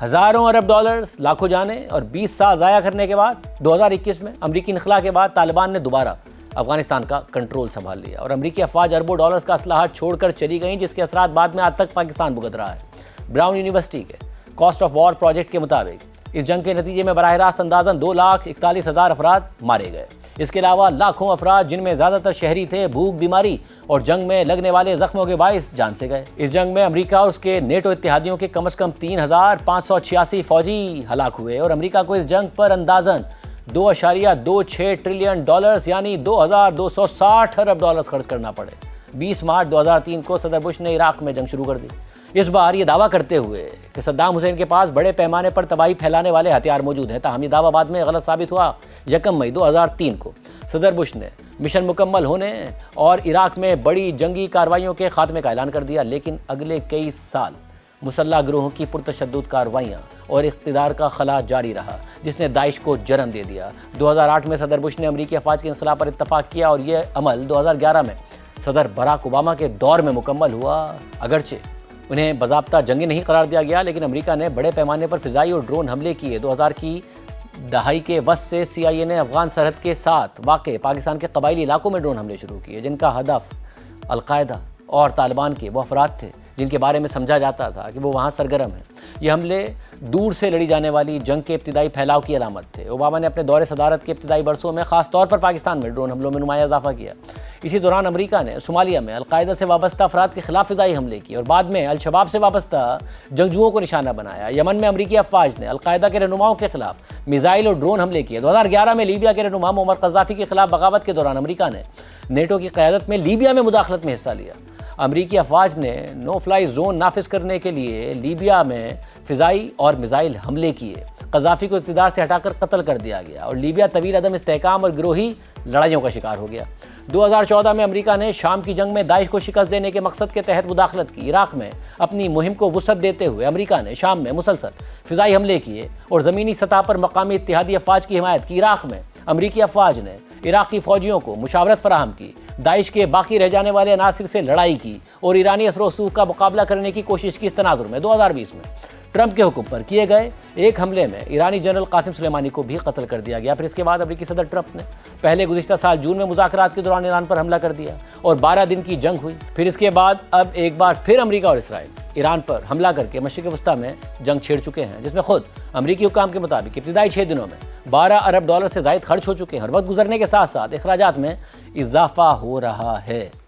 ہزاروں ارب ڈالرز، لاکھوں جانیں اور 20 سال ضائع کرنے کے بعد 2021 میں امریکی انخلا کے بعد طالبان نے دوبارہ افغانستان کا کنٹرول سنبھال لیا اور امریکی افواج اربوں ڈالرز کا اسلحہ چھوڑ کر چلی گئیں، جس کے اثرات بعد میں آج تک پاکستان بھگت رہا ہے۔ براؤن یونیورسٹی کے کاسٹ آف وار پروجیکٹ کے مطابق اس جنگ کے نتیجے میں براہ راست اندازاً 2,41,000 افراد مارے گئے۔ اس کے علاوہ لاکھوں افراد، جن میں زیادہ تر شہری تھے، بھوک، بیماری اور جنگ میں لگنے والے زخموں کے باعث جان سے گئے۔ اس جنگ میں امریکہ اور اس کے نیٹو اتحادیوں کے کم از کم 3,586 فوجی ہلاک ہوئے اور امریکہ کو اس جنگ پر اندازاً $2.26 ٹریلین یعنی 2,260 ارب ڈالر خرچ کرنا پڑے۔ 20 مارچ 2003 کو صدر بش نے عراق میں جنگ شروع کر دی، اس بار یہ دعویٰ کرتے ہوئے کہ صدام حسین کے پاس بڑے پیمانے پر تباہی پھیلانے والے ہتھیار موجود ہیں، تاہم یہ دعویٰ بعد میں غلط ثابت ہوا۔ 1 مئی 2003 کو صدر بش نے مشن مکمل ہونے اور عراق میں بڑی جنگی کارروائیوں کے خاتمے کا اعلان کر دیا، لیکن اگلے کئی سال مسلح گروہوں کی پرتشدد کارروائیاں اور اقتدار کا خلا جاری رہا، جس نے داعش کو جنم دے دیا۔ 2008 میں صدر بش نے امریکی افواج کے انخلا پر اتفاق کیا اور یہ عمل 2011 میں صدر باراک اوباما کے دور میں مکمل ہوا۔ اگرچہ انہیں باضابطہ جنگی نہیں قرار دیا گیا، لیکن امریکہ نے بڑے پیمانے پر فضائی اور ڈرون حملے کیے۔ 2000 کی دہائی کے وسط سے CIA نے افغان سرحد کے ساتھ واقع پاکستان کے قبائلی علاقوں میں ڈرون حملے شروع کیے، جن کا ہدف القاعدہ اور طالبان کے وہ افراد تھے جن کے بارے میں سمجھا جاتا تھا کہ وہ وہاں سرگرم ہیں۔ یہ حملے دور سے لڑی جانے والی جنگ کے ابتدائی پھیلاؤ کی علامت تھے۔ اوباما نے اپنے دور صدارت کے ابتدائی برسوں میں خاص طور پر پاکستان میں ڈرون حملوں میں نمایاں اضافہ کیا۔ اسی دوران امریکہ نے صومالیہ میں القاعدہ سے وابستہ افراد کے خلاف فضائی حملے کیے اور بعد میں الشباب سے وابستہ جنگجوؤں کو نشانہ بنایا۔ یمن میں امریکی افواج نے القاعدہ کے رہنماؤں کے خلاف میزائل اور ڈرون حملے کیے۔ 2011 میں لیبیا کے رہنما معمر قذافی کے خلاف بغاوت کے دوران امریکہ نے نیٹو کی قیادت میں لیبیا میں مداخلت میں حصہ لیا۔ امریکی افواج نے نو فلائی زون نافذ کرنے کے لیے لیبیا میں فضائی اور میزائل حملے کیے۔ قذافی کو اقتدار سے ہٹا کر قتل کر دیا گیا اور لیبیا طویل عدم استحکام اور گروہی لڑائیوں کا شکار ہو گیا۔ 2014 میں امریکہ نے شام کی جنگ میں داعش کو شکست دینے کے مقصد کے تحت مداخلت کی۔ عراق میں اپنی مہم کو وسعت دیتے ہوئے امریکہ نے شام میں مسلسل فضائی حملے کیے اور زمینی سطح پر مقامی اتحادی افواج کی حمایت کی۔ عراق میں امریکی افواج نے عراقی فوجیوں کو مشاورت فراہم کی، داعش کے باقی رہ جانے والے عناصر سے لڑائی کی اور ایرانی اثر و رسوخ کا مقابلہ کرنے کی کوشش کی۔ اس تناظر میں 2020 میں ٹرمپ کے حکم پر کیے گئے ایک حملے میں ایرانی جنرل قاسم سلیمانی کو بھی قتل کر دیا گیا۔ پھر اس کے بعد امریکی صدر ٹرمپ نے پہلے گزشتہ سال جون میں مذاکرات کے دوران ایران پر حملہ کر دیا اور 12 دن کی جنگ ہوئی۔ پھر اس کے بعد اب ایک بار پھر امریکہ اور اسرائیل ایران پر حملہ کر کے مشرق وسطیٰ میں جنگ چھیڑ چکے ہیں، جس میں خود امریکی حکام کے مطابق ابتدائی 6 دنوں میں 12 ارب ڈالر سے زائد خرچ ہو چکے ہیں اور وقت گزرنے کے ساتھ ساتھ اخراجات میں اضافہ ہو رہا ہے۔